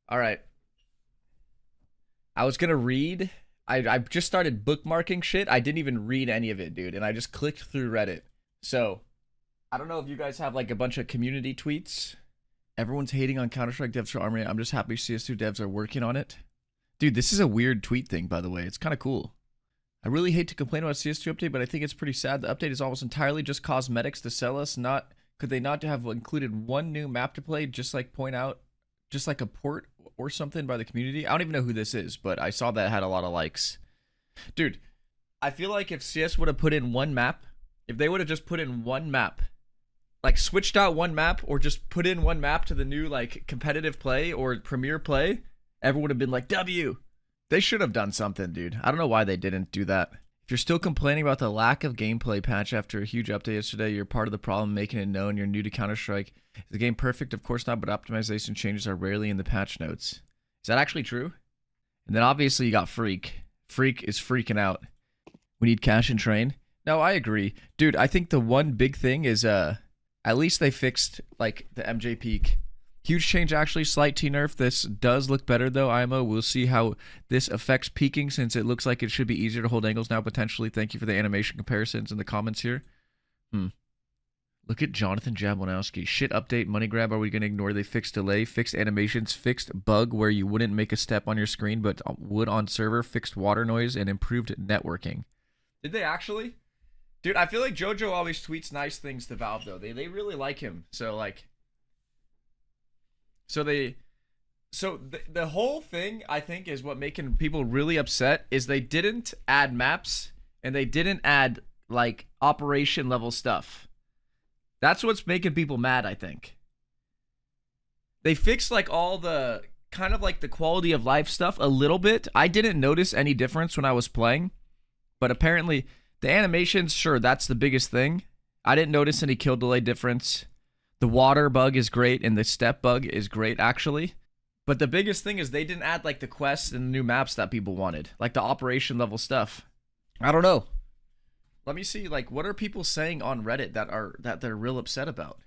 All right. I was gonna read. I just started bookmarking shit. I didn't even read any of it, dude, and I just clicked through Reddit. So I don't know if you guys have like a bunch of community tweets. Everyone's hating on Counter-Strike devs for Armory. I'm just happy CS2 devs are working on it. Dude, this is a weird tweet thing, by the way. It's kind of cool. I really hate to complain about CS2 update, but I think it's pretty sad. The update is almost entirely just cosmetics to sell us. Not could they not have included one new map to play, just like point out, just like a port or something by the community? I don't even know who this is, but I saw that it had a lot of likes. Dude, I feel like if CS would have put in one map, if they would have just put in one map, like switched out one map or just put in one map to the new like competitive play or premier play, everyone would have been like, W. They should have done something, dude. I don't know why they didn't do that. If you're still complaining about the lack of gameplay patch after a huge update yesterday, you're part of the problem making it known you're new to Counter-Strike. Is the game perfect? Of course not, but optimization changes are rarely in the patch notes. Is that actually true? And then obviously you got Freak. Freak is freaking out. We need cash and train. No, I agree. Dude, I think the one big thing is at least they fixed like the MJ peak. Huge change actually, slight T nerf. This does look better though, IMO. We'll see how this affects peaking since it looks like it should be easier to hold angles now potentially. Thank you for the animation comparisons in the comments here. Look at Jonathan Jablonowski. Shit update, money grab. Are we going to ignore? They fixed delay, fixed animations, fixed bug where you wouldn't make a step on your screen but would on server, fixed water noise, and improved networking. Did they actually? Dude, I feel like JoJo always tweets nice things to Valve though. They really like him. So like... the whole thing, I think, is what making people really upset is they didn't add maps and they didn't add like operation level stuff. That's what's making people mad, I think. They fixed like all the kind of like the quality of life stuff a little bit. I didn't notice any difference when I was playing, but apparently the animations, sure, that's the biggest thing. I didn't notice any kill delay difference. The water bug is great and the step bug is great actually. But the biggest thing is they didn't add like the quests and the new maps that people wanted. Like the operation level stuff. I don't know. Let me see, like, what are people saying on Reddit that they're real upset about?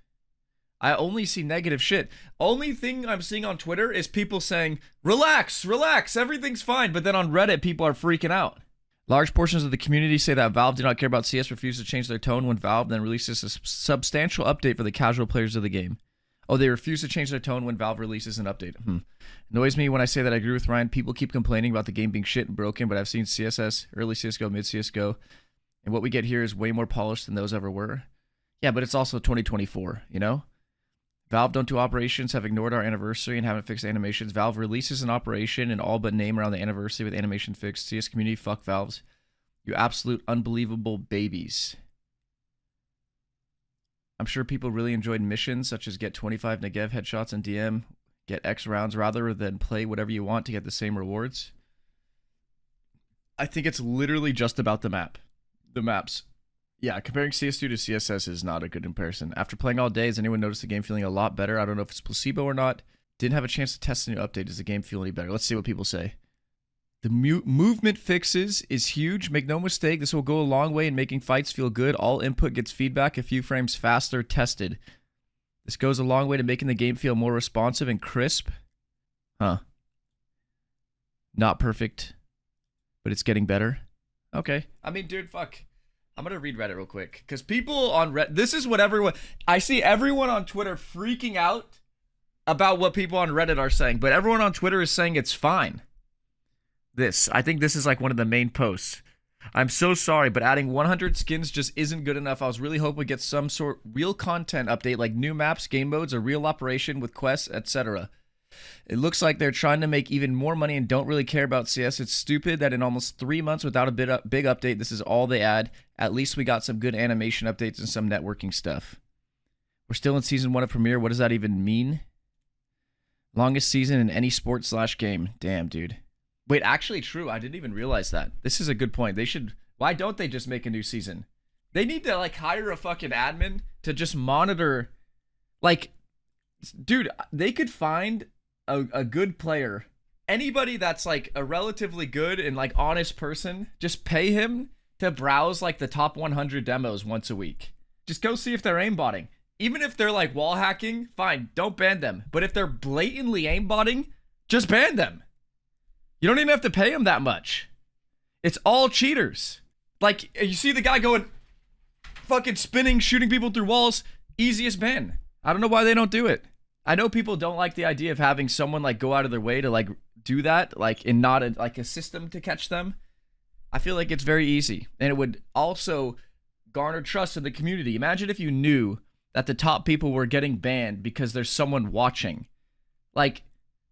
I only see negative shit. Only thing I'm seeing on Twitter is people saying, relax, relax, everything's fine. But then on Reddit, people are freaking out. Large portions of the community say that Valve do not care about CS, refuse to change their tone when Valve then releases a substantial update for the casual players of the game. Oh, they refuse to change their tone when Valve releases an update. Annoys me when I say that I agree with Ryan. People keep complaining about the game being shit and broken, but I've seen CSS, early CSGO, mid CSGO, and what we get here is way more polished than those ever were. Yeah, but it's also 2024, you know? Valve don't do operations, have ignored our anniversary, and haven't fixed animations. Valve releases an operation and all but name around the anniversary with animation fixed. CS community, fuck Valves. You absolute unbelievable babies. I'm sure people really enjoyed missions such as get 25 Negev headshots in DM, get X rounds rather than play whatever you want to get the same rewards. I think it's literally just about the map. The maps. Yeah, comparing CS2 to CSS is not a good comparison. After playing all day, has anyone noticed the game feeling a lot better? I don't know if it's placebo or not. Didn't have a chance to test the new update. Does the game feel any better? Let's see what people say. The movement fixes is huge. Make no mistake, this will go a long way in making fights feel good. All input gets feedback a few frames faster tested. This goes a long way to making the game feel more responsive and crisp. Huh. Not perfect, but it's getting better. Okay. I mean, dude, fuck. I'm going to read Reddit real quick. Because people on Reddit... This is what everyone... I see everyone on Twitter freaking out about what people on Reddit are saying. But everyone on Twitter is saying it's fine. I think this is like one of the main posts. I'm so sorry, but adding 100 skins just isn't good enough. I was really hoping we get some sort real content update like new maps, game modes, a real operation with quests, etc. It looks like they're trying to make even more money and don't really care about CS. It's stupid that in almost 3 months without a big update, this is all they add. At least we got some good animation updates and some networking stuff. We're still in Season 1 of Premiere. What does that even mean? Longest season in any sport/game. Damn, dude. Wait, actually true. I didn't even realize that. This is a good point. They should... Why don't they just make a new season? They need to, like, hire a fucking admin to just monitor... Like, dude, they could find a good player. Anybody that's, like, a relatively good and, like, honest person, just pay him to browse, like, the top 100 demos once a week. Just go see if they're aimbotting. Even if they're, like, wall hacking, fine, don't ban them. But if they're blatantly aimbotting... Just ban them. You don't even have to pay them that much. It's all cheaters. Like, you see the guy going fucking spinning, shooting people through walls. Easiest ban. I don't know why they don't do it. I know people don't like the idea of having someone like go out of their way to like do that, like in not a system to catch them. I feel like it's very easy, and it would also garner trust in the community. Imagine if you knew that the top people were getting banned because there's someone watching. Like,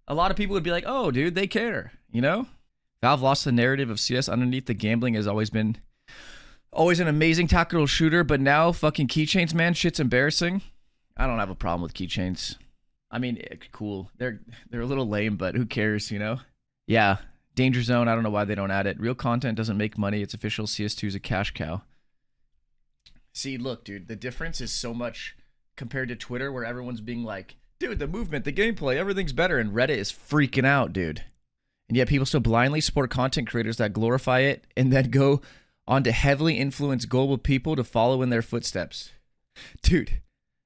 a lot of people would be like, oh, dude, they care, you know? Valve lost the narrative of CS underneath the gambling has always an amazing tactical shooter, but now fucking keychains, man, shit's embarrassing. I don't have a problem with keychains. I mean, cool. They're a little lame, but who cares, you know? Yeah, Danger Zone, I don't know why they don't add it. Real content doesn't make money. It's official. CS2 is a cash cow. See, look, dude, the difference is so much compared to Twitter where everyone's being like, dude, the movement, the gameplay, everything's better, and Reddit is freaking out, dude. And yet people still blindly support content creators that glorify it and then go on to heavily influence global people to follow in their footsteps. Dude,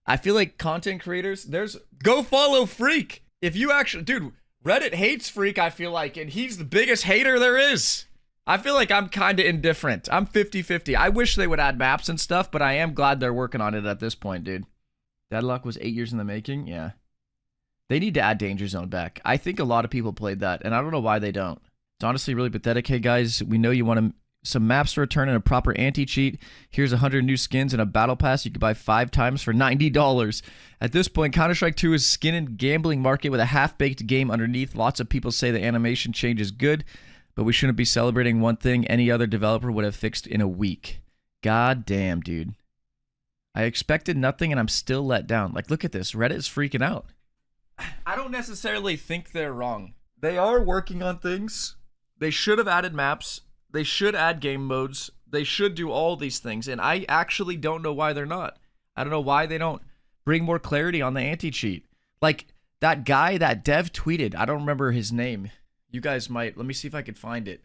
I feel like content creators, go follow Freak. If you actually, dude, Reddit hates Freak, I feel like, and he's the biggest hater there is. I feel like I'm kind of indifferent. I'm 50-50. I wish they would add maps and stuff, but I am glad they're working on it at this point, dude. Deadlock was 8 years in the making? Yeah. They need to add Danger Zone back. I think a lot of people played that, and I don't know why they don't. It's honestly really pathetic. Hey, guys, we know you want some maps to return and a proper anti-cheat. Here's 100 new skins and a battle pass you can buy 5 times for $90. At this point, Counter-Strike 2 is skin and gambling market with a half-baked game underneath. Lots of people say the animation change is good, but we shouldn't be celebrating one thing any other developer would have fixed in a week. God damn, dude. I expected nothing and I'm still let down. Like, look at this. Reddit is freaking out. I don't necessarily think they're wrong. They are working on things. They should have added maps. They should add game modes. They should do all these things. And I actually don't know why they're not. I don't know why they don't bring more clarity on the anti-cheat. Like, that guy, that dev tweeted. I don't remember his name. You guys might. Let me see if I can find it.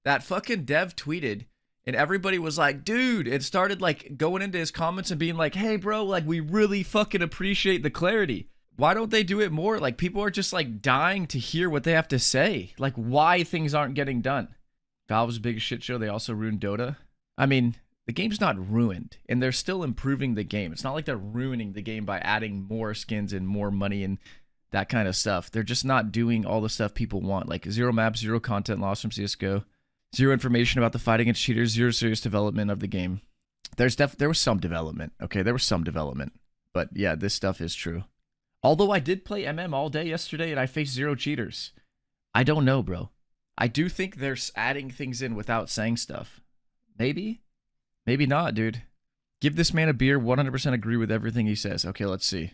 That fucking dev tweeted. And everybody was like, dude, it started like going into his comments and being like, hey, bro, like, we really fucking appreciate the clarity. Why don't they do it more? Like, people are just like dying to hear what they have to say. Like, why things aren't getting done. Valve's biggest shit show. They also ruined Dota. I mean, the game's not ruined, and they're still improving the game. It's not like they're ruining the game by adding more skins and more money and that kind of stuff. They're just not doing all the stuff people want. Like, 0 maps, 0 content loss from CSGO, 0 information about the fight against cheaters, 0 serious development of the game. There was some development. Okay, there was some development. But yeah, this stuff is true. Although I did play MM all day yesterday and I faced 0 cheaters. I don't know, bro. I do think they're adding things in without saying stuff. Maybe? Maybe not, dude. Give this man a beer. 100% agree with everything he says. Okay, let's see.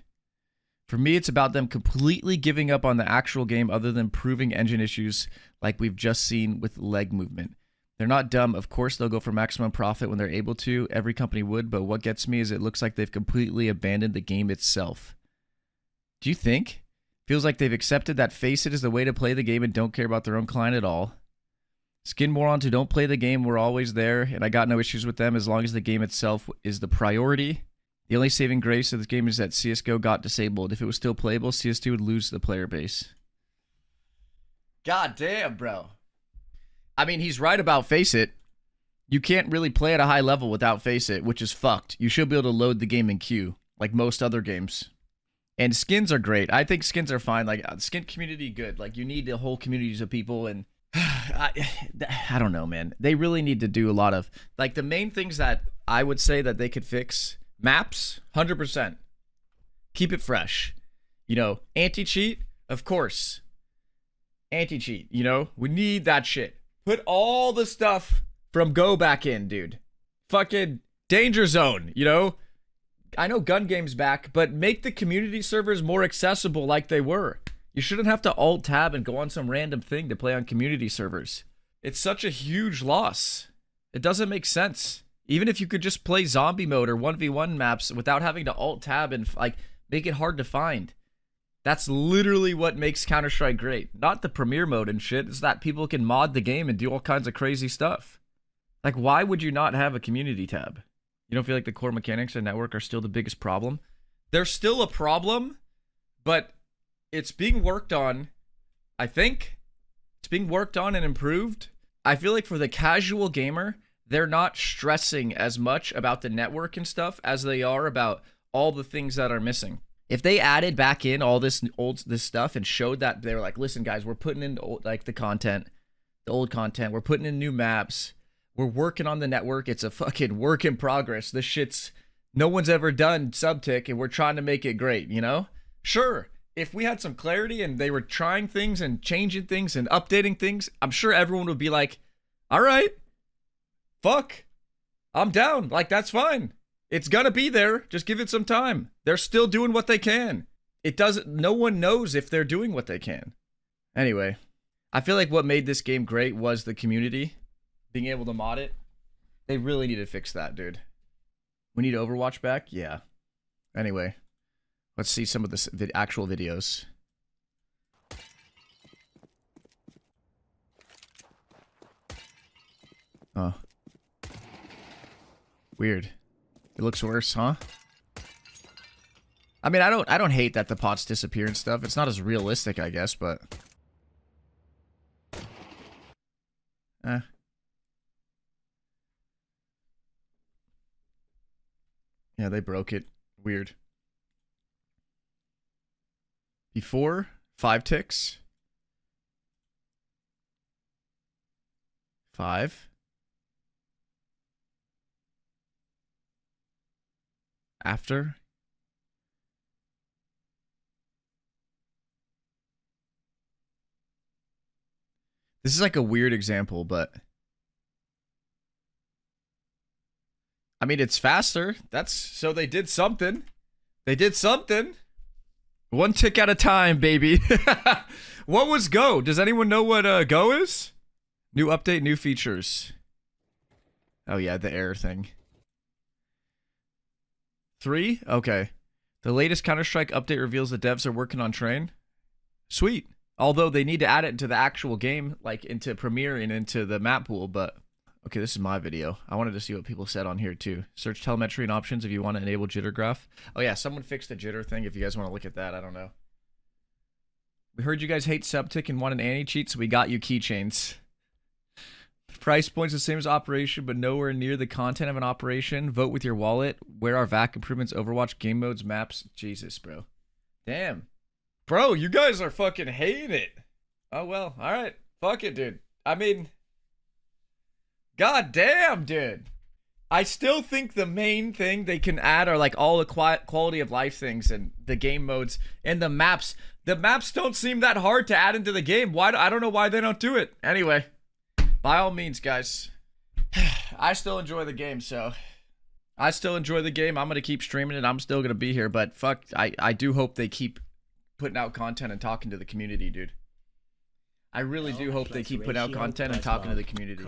For me, it's about them completely giving up on the actual game other than proving engine issues like we've just seen with leg movement. They're not dumb. Of course, they'll go for maximum profit when they're able to. Every company would, but what gets me is it looks like they've completely abandoned the game itself. Do you think? Feels like they've accepted that Face It is the way to play the game and don't care about their own client at all. Skin morons who don't play the game were always there, and I got no issues with them as long as the game itself is the priority. The only saving grace of this game is that CSGO got disabled. If it was still playable, CS2 would lose the player base. God damn, bro. I mean, he's right about Face It. You can't really play at a high level without Face It, which is fucked. You should be able to load the game in queue, like most other games. And skins are great. I think skins are fine. Like, skin community, good. Like, you need the whole communities of people, and I don't know, man. They really need to do a lot of, like, the main things that I would say that they could fix. Maps, 100%. Keep it fresh. You know, anti-cheat, of course. Anti-cheat, you know? We need that shit. Put all the stuff from Go back in, dude. Fucking Danger Zone, you know? I know gun game's back, but make the community servers more accessible like they were. You shouldn't have to alt-tab and go on some random thing to play on community servers. It's such a huge loss. It doesn't make sense. Even if you could just play zombie mode or 1v1 maps without having to alt-tab and like make it hard to find. That's literally what makes Counter-Strike great. Not the premiere mode and shit. It's that people can mod the game and do all kinds of crazy stuff. Like, why would you not have a community tab? You don't feel like the core mechanics of network are still the biggest problem? They're still a problem, but it's being worked on. I think it's being worked on and improved. I feel like for the casual gamer, they're not stressing as much about the network and stuff as they are about all the things that are missing. If they added back in all this stuff and showed that they were like, listen guys, we're putting in like the old content, we're putting in new maps, we're working on the network, it's a fucking work in progress. This shit's no one's ever done Subtick and we're trying to make it great, you know? Sure, if we had some clarity and they were trying things and changing things and updating things, I'm sure everyone would be like, all right, fuck, I'm down. Like, that's fine. It's gonna be there. Just give it some time. They're still doing what they can. No one knows if they're doing what they can. Anyway, I feel like what made this game great was the community. Being able to mod it. They really need to fix that, dude. We need Overwatch back? Yeah. Anyway, let's see some of the actual videos. Oh. Weird. It looks worse, huh? I mean, I don't hate that the pots disappear and stuff. It's not as realistic, I guess, but yeah, they broke it. Weird. Before 5 ticks. 5. After. This is like a weird example, but I mean, it's faster. So they did something. They did something. 1 tick at a time, baby. What was Go? Does anyone know what Go is? New update, new features. Oh yeah, the error thing. 3? Okay. The latest Counter-Strike update reveals the devs are working on Train. Sweet. Although they need to add it into the actual game, like into Premiere and into the map pool, but okay, this is my video. I wanted to see what people said on here too. Search telemetry and options if you want to enable jitter graph. Oh yeah, someone fixed the jitter thing if you guys want to look at that. I don't know. We heard you guys hate Subtick and want an anti-cheat, so we got you keychains. Price point's the same as Operation, but nowhere near the content of an Operation. Vote with your wallet. Where are VAC improvements, Overwatch, game modes, maps? Jesus, bro. Damn. Bro, you guys are fucking hating it. Oh, well. All right. Fuck it, dude. I mean, god damn, dude. I still think the main thing they can add are like all the quality of life things and the game modes and the maps. The maps don't seem that hard to add into the game. I don't know why they don't do it. Anyway, by all means, guys. I still enjoy the game, so I still enjoy the game. I'm going to keep streaming it. I'm still going to be here, but fuck, I do hope they keep putting out content and talking to the community, dude. I really do hope they keep putting out content and talking to the community.